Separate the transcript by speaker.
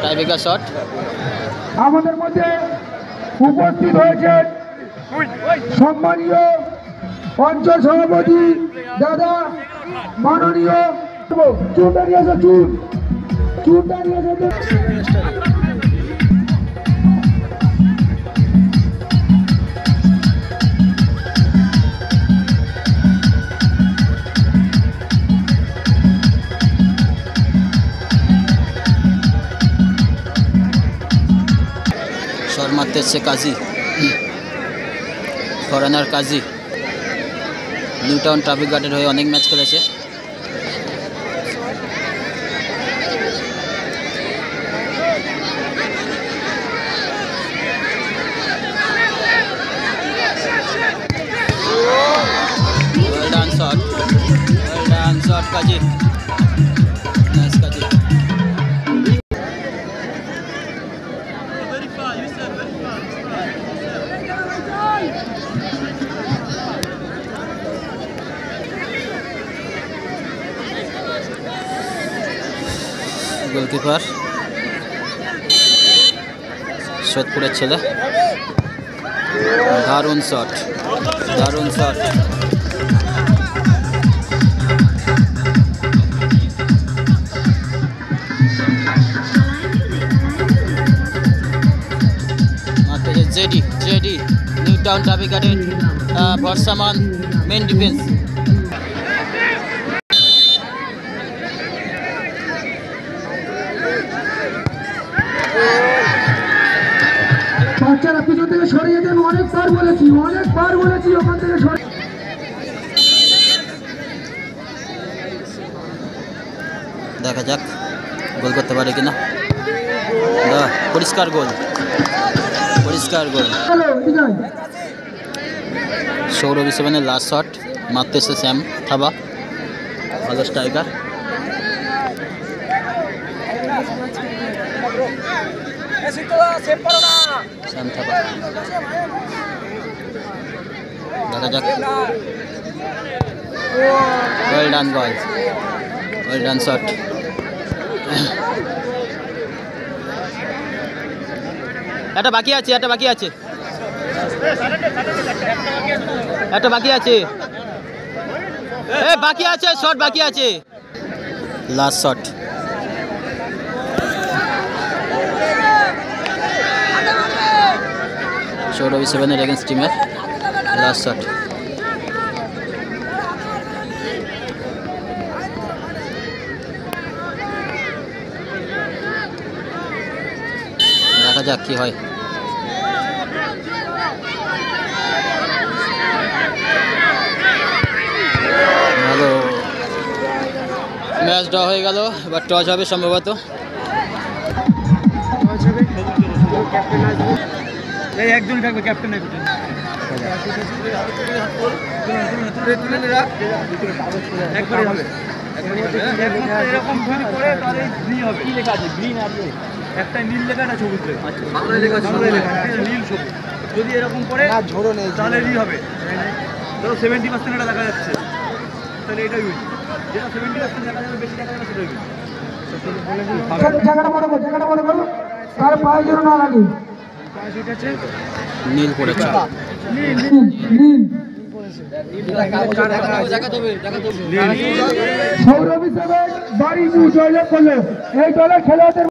Speaker 1: Tiebreaker shot.
Speaker 2: আমাদের মধ্যে উপস্থিত হয়েছেন সম্মানীয় অঞ্চল সভাপতি দাদা মাননীয় চুনটা নিয়ে এসো, চুনটা নিয়ে এসো।
Speaker 1: শট মারতে এসছে কাজী, ফরেনার কাজী। নিউ টাউন ট্রাফিক গার্ডের হয়ে অনেক ম্যাচ খেলেছে। Well done shot, well done shot কাজী, নাইস কাজী। গোলকিপার সোদপুরের ছেলে। দারুণ শট, দারুণ shot. JD JD new town traffic গার্ডের ভরসামান মেন ডিফেন্স।
Speaker 2: বাচ্চারা পিছন থেকে সরে যেতেন, অনেকবার বলেছি ওখান থেকে সরে।
Speaker 1: দেখা যাক গোল করতে পারে কিনা। পরিষ্কার গোল, পরিষ্কার গোল। সৌরভ সেভেনের লাস্ট শট মারতে এসে শ্যাম থাবা, ভালো স্ট্রাইকার। শ্যাম থাবা, দেখা যাক। ওয়েল ডান বল, ওয়েল ডান শট। এটা বাকি আছে, এটা বাকি আছে, এটা বাকি আছে, বাকি আছে, শট বাকি আছে। লাস্ট শট, সৌরভ সেভেনের এগেন্স্ট টিমের লাস্ট শট। দেখা যাক কি হয়। ভালো ম্যাচ ড্র হয়ে গেল, এবার টস হবে সম্ভবত।
Speaker 2: একজন থাকবে ক্যাপ্টেন। একটা নীল লেখা না সবুজ নীল সবুজ, যদি এরকম করে ঝোড়ো নেই তাহলে রি হবে। ধরো 70% এটা দেখা যাচ্ছে, তাহলে এটাই উইন। যেটা 70% দেখা যাবে, বেশি দেখা যাবে সেটাই উইন। জায়গাটা বড় করো, জায়গাটা বড় করো, তার পায়ে যেন না লাগে।
Speaker 1: নীল পড়েছে,
Speaker 2: সৌরভ হিসেবে বাড়ি জয়লাভ করলো এই দলের খেলোয়াড়দের।